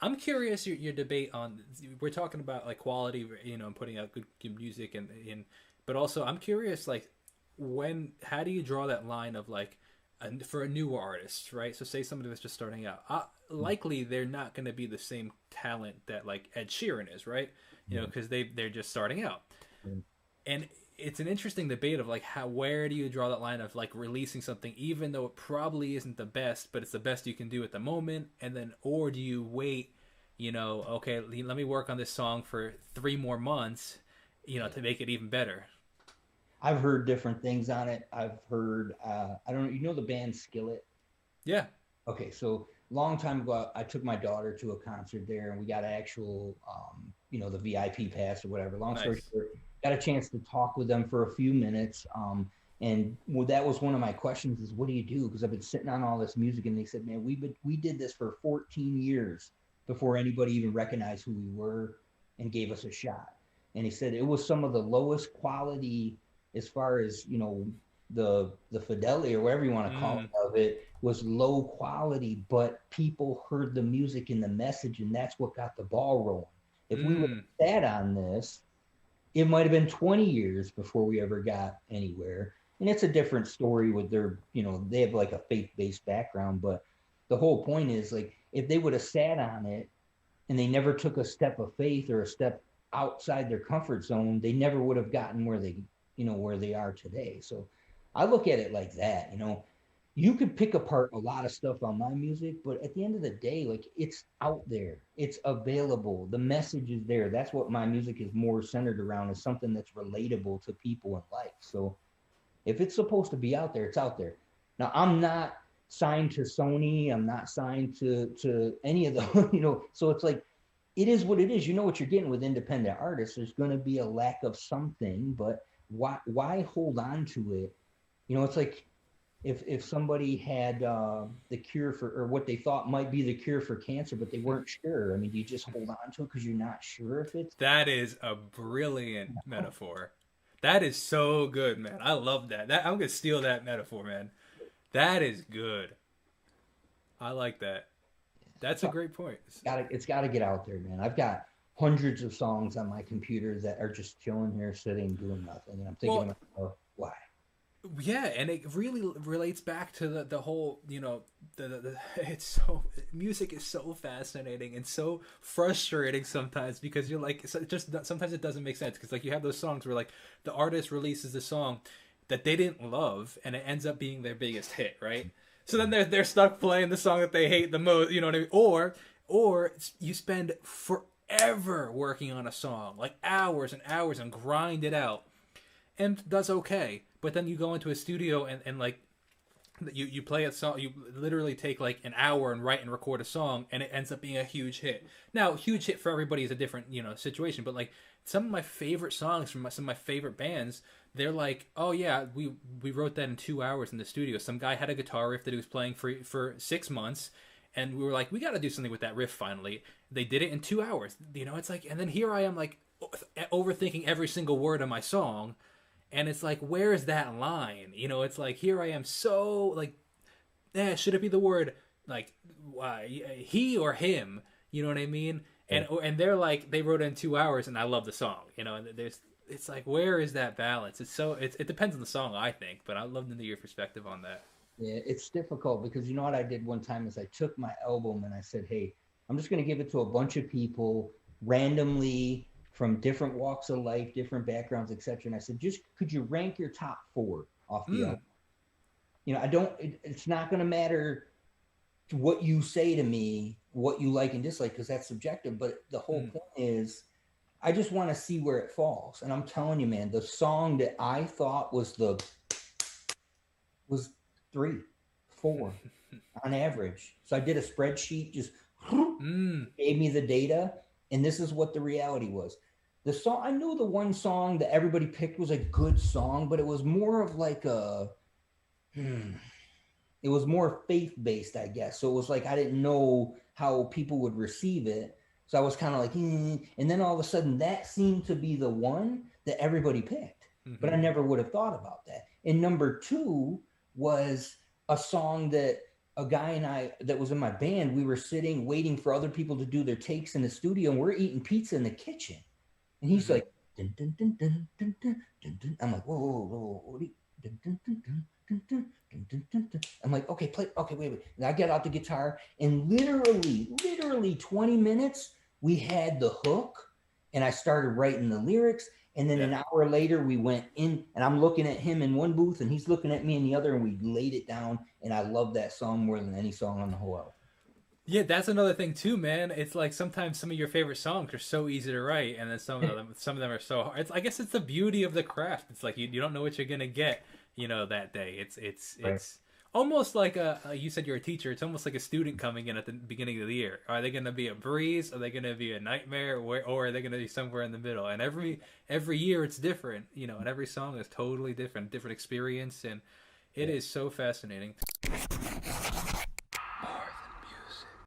I'm curious your debate on, we're talking about like quality, and putting out good music and but also I'm curious like how do you draw that line of like for a newer artist, right? So say somebody that's just starting out, likely they're not going to be the same talent that like Ed Sheeran is, right? Yeah. Because they're just starting out, Yeah. and it's an interesting debate of like where do you draw that line of like releasing something even though it probably isn't the best but it's the best you can do at the moment, and then or do you wait, okay, let me work on this song for 3 more months, to make it even better. I've heard different things on it. I've heard, I don't know, you know the band Skillet? Yeah. Okay, so long time ago, I took my daughter to a concert there, and we got an actual, the VIP pass or whatever. Long story Nice. short, got a chance to talk with them for a few minutes. And well, that was one of my questions: is what do you do? Because I've been sitting on all this music, and they said, "Man, we did this for 14 years before anybody even recognized who we were and gave us a shot." And he said it was some of the lowest quality as far as the fidelity or whatever you want to call Mm, it of it was low quality, but people heard the music and the message, and that's what got the ball rolling. If we would mm. have sat on this, it might have been 20 years before we ever got anywhere. And it's a different story with their, they have like a faith based background, but the whole point is like if they would have sat on it and they never took a step of faith or a step outside their comfort zone, they never would have gotten where they are today. So I look at it like that. You could pick apart a lot of stuff on my music, but at the end of the day, like it's out there, it's available, the message is there. That's what my music is more centered around, is something that's relatable to people in life. So if it's supposed to be out there, it's out there. Now I'm not signed to Sony. I'm not signed to any of the, so it's like it is what it is. You know what you're getting with independent artists. There's going to be a lack of something, but why hold on to it? It's like if somebody had the cure for, or what they thought might be the cure for cancer, but they weren't sure. I mean, do you just hold on to it because you're not sure if it's That is a brilliant metaphor. That is so good, man. I love that. I'm gonna steal that metaphor, man. That is good. I like that. That's a so great point. it's got to get out there, man. I've got hundreds of songs on my computer that are just chilling here, sitting, doing nothing, and I'm thinking to Well, myself, why? yeah, and it really relates back to the whole, it's so, music is so fascinating and so frustrating sometimes because you're like, so just sometimes it doesn't make sense because like you have those songs where like the artist releases a song that they didn't love and it ends up being their biggest hit, right? So then they're stuck playing the song that they hate the most, you know what I mean? Or you spend forever working on a song, like hours and hours, and grind it out and does okay. But then you go into a studio and like you play a song, you literally take like an hour and write and record a song, and it ends up being a huge hit. Now, huge hit for everybody is a different situation, but like some of my favorite songs from some of my favorite bands, they're like, oh yeah, we wrote that in 2 hours in the studio. Some guy had a guitar riff that he was playing for 6 months. And we were like, we got to do something with that riff finally. They did it in 2 hours. It's like, and then here I am like overthinking every single word of my song, and it's like where is that line, it's like here I am so like should it be the word like he or him, you know what I mean, and they're like they wrote it in 2 hours and I love the song, and there's it's like where is that balance. It depends on the song, I think, but I'd love to know your perspective on that. Yeah, it's difficult because you know what I did one time is I took my album and I said, "Hey, I'm just going to give it to a bunch of people randomly from different walks of life, different backgrounds, etc." And I said, "Just could you rank your top four off the album?" Mm. I don't. It's not going to matter what you say to me, what you like and dislike, because that's subjective. But the whole Mm. point is, I just want to see where it falls. And I'm telling you, man, the song that I thought was three, four on average. So I did a spreadsheet, just Mm. gave me the data, and this is what the reality was. The song, I knew the one song that everybody picked was a good song, but it was more of like hmm, it was more faith based, I guess. So it was like I didn't know how people would receive it. So I was kind of like, and then all of a sudden that seemed to be the one that everybody picked, but I Mm-hmm. never would have thought about that. And number two was a song that a guy and I that was in my band, we were sitting waiting for other people to do their takes in the studio, and we're eating pizza in the kitchen. And he's Mm-hmm. like, dun, dun, dun, dun, dun, dun, dun, dun. I'm like, whoa, whoa, whoa, what are you? Dun, dun, dun, dun, dun, dun, dun, dun, dun, dun. I'm like, okay, play. Okay, wait, wait. And I get out the guitar, and literally 20 minutes, we had the hook, and I started writing the lyrics. And then Yeah. an hour later, we went in, and I'm looking at him in one booth, and he's looking at me in the other, and we laid it down. And I love that song more than any song on the whole album. Yeah, that's another thing too, man. It's like sometimes some of your favorite songs are so easy to write, and then some of them are so hard. I guess it's the beauty of the craft. It's like you don't know what you're gonna get, that day. Right. It's almost like you said you're a teacher. It's almost like a student coming in at the beginning of the year. Are they gonna be a breeze? Are they gonna be a nightmare? Or are they gonna be somewhere in the middle? And every year it's different, and every song is totally different, different experience, and it is so fascinating.